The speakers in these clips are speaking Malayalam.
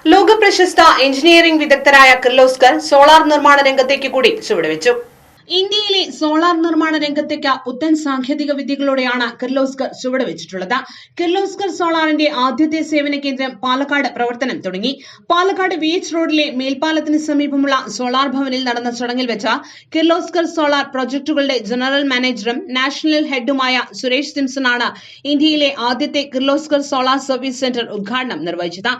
ലോകപ്രശസ്ത എഞ്ചിനീയറിംഗ് വിദഗ്ധരായ കിർലോസ്കർ സോളാർ നിർമ്മാണ രംഗത്തേക്ക് കൂടി ചുവടുവെച്ചു. ഇന്ത്യയിലെ സോളാർ നിർമ്മാണ രംഗത്തേക്ക് പുത്തൻ സാങ്കേതിക വിദ്യകളോടെയാണ് കിർലോസ്കർ ചുവടുവെച്ചിട്ടുള്ളത്. കിർലോസ്കർ സോളാറിന്റെ ആദ്യത്തെ സേവന കേന്ദ്രം പാലക്കാട് പ്രവർത്തനം തുടങ്ങി. പാലക്കാട് VH റോഡിലെ മേൽപ്പാലത്തിന് സമീപമുള്ള സോളാർ ഭവനിൽ നടന്ന ചടങ്ങിൽ വെച്ച് കിർലോസ്കർ സോളാർ പ്രൊജക്ടുകളുടെ ജനറൽ മാനേജറും നാഷണൽ ഹെഡുമായ സുരേഷ് സിംസണാണ് ഇന്ത്യയിലെ ആദ്യത്തെ കിർലോസ്കർ സോളാർ സർവീസ് സെന്റർ ഉദ്ഘാടനം നിർവഹിച്ചത്.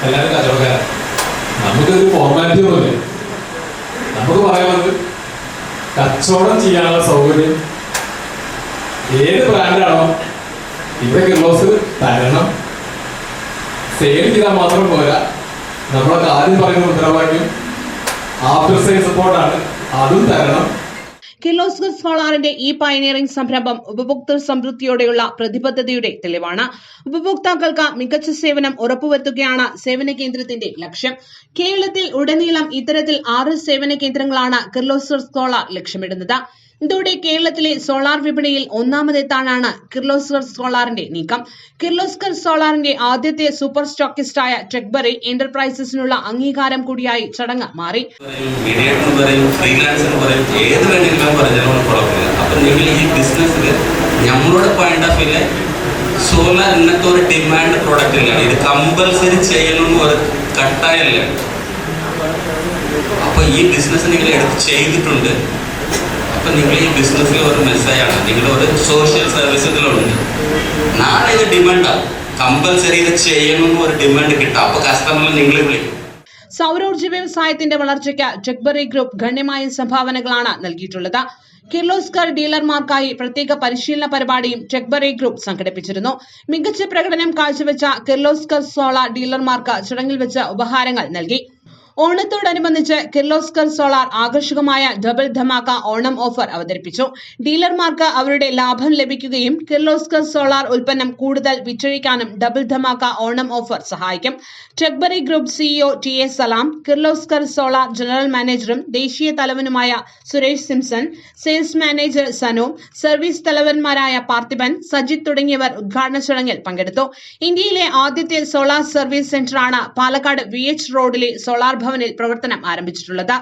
എല്ലാവരും കച്ചവടക്കാരാണ്. നമുക്കൊരു ഫോർമാലിറ്റി പോലെ നമുക്ക് പറയാനുള്ളത് കച്ചവടം ചെയ്യാനുള്ള സൗകര്യം ഏത് ബ്രാൻഡാണോ ഇവിടെ കിർലോസ് തരണം. സെയിൽ ചെയ്താൽ മാത്രം പോരാ, നമ്മളൊക്കെ ആദ്യം പറയുന്ന മുദ്രാവാക്യം ആഫ്റ്റർ സെയിൽ സപ്പോർട്ടാണ്, അതും തരണം. കിർലോസ്കർ സോളാറിന്റെ ഈ പയനിയറിംഗ് സംരംഭം ഉപഭോക്തൃ സംതൃപ്തിയോടെയുള്ള പ്രതിബദ്ധതയുടെ തെളിവാണ്. ഉപഭോക്താക്കൾക്ക് മികച്ച സേവനം ഉറപ്പുവരുത്തുകയാണ് സേവന കേന്ദ്രത്തിന്റെ ലക്ഷ്യം. കേരളത്തിൽ ഉടനീളം ഇത്തരത്തിൽ 6 സേവന കേന്ദ്രങ്ങളാണ് കിർലോസ്കർ സോളാർ ലക്ഷ്യമിടുന്നത്. ഇതോടെ കേരളത്തിലെ സോളാർ വിപണിയിൽ ഒന്നാമതെത്താനാണ് കിർലോസ്കർ സോളാറിന്റെ നീക്കം. കിർലോസ്കർ സോളാറിന്റെ ആദ്യത്തെ സൂപ്പർ സ്റ്റോക്കിസ്റ്റായ ടെക്ബറി എന്റർപ്രൈസസിനുള്ള അംഗീകാരം കൂടിയായി ചടങ്ങ് മാറി. സോളാർ ഇന്നത്തെ ഒരു ഡിമാൻഡ് പ്രോഡക്റ്റ് ഇല്ല, ഇത് കമ്പൽസറി ചെയ്യണമെന്ന് ഒരു കട്ടായല്ല. അപ്പൊ ഈ ബിസിനസ് നിങ്ങൾ എടുത്ത് ചെയ്തിട്ടുണ്ട്. അപ്പൊ നിങ്ങൾ ഈ ബിസിനസ്സിൽ ഒരു മെസ്സേജാണ്, നിങ്ങൾ ഒരു സോഷ്യൽ സർവീസുകളുണ്ട്. നാളെ ഇത് ഡിമാൻഡാണ്, കമ്പൽസറി ഇത് ചെയ്യണമെന്ന് ഒരു ഡിമാൻഡ് കിട്ടും. അപ്പൊ കസ്റ്റമറിൽ നിങ്ങൾ വിളിക്കും. സൗരോർജ്ജ വ്യവസായത്തിന്റെ വളർച്ചയ്ക്ക് ടെക്ബറി ഗ്രൂപ്പ് ഗണ്യമായ സംഭാവനകളാണ് നൽകിയിട്ടുള്ളത്. കിർലോസ്കർ ഡീലർമാർക്കായി പ്രത്യേക പരിശീലന പരിപാടിയും ടെക്ബറി ഗ്രൂപ്പ് സംഘടിപ്പിച്ചിരുന്നു. മികച്ച പ്രകടനം കാഴ്ചവെച്ച കിർലോസ്കർ സോളാർ ഡീലർമാർക്ക് ചടങ്ങിൽ വെച്ച് ഉപഹാരങ്ങൾ നൽകി. ഓണത്തോടനുബന്ധിച്ച് കിർലോസ്കർ സോളാർ ആകർഷകമായ ഡബിൾ ധമാക്ക ഓണം ഓഫർ അവതരിപ്പിച്ചു. ഡീലർമാർക്ക് അവരുടെ ലാഭം ലഭിക്കുകയും കിർലോസ്കർ സോളാർ ഉൽപ്പന്നം കൂടുതൽ വിറ്റഴിക്കാനും ഡബിൾ ധമാക്ക ഓണം ഓഫർ സഹായിക്കും. Techbury group CEO TA Salam, Kirloskar solar general മാനേജറും ദേശീയ തലവനുമായ Suresh Simson, sales manager Sanu, service തലവന്മാരായ പാർത്ഥിപൻ, സജിത് തുടങ്ങിയവർ ഉദ്ഘാടന ചടങ്ങിൽ പങ്കെടുത്തു. ഇന്ത്യയിലെ ആദ്യത്തെ സോളാർ സർവീസ് സെന്ററാണ് പാലക്കാട് VH റോഡിലെ സോളാർ ഭവനിൽ പ്രവർത്തനം ആരംഭിച്ചിട്ടുള്ളത്.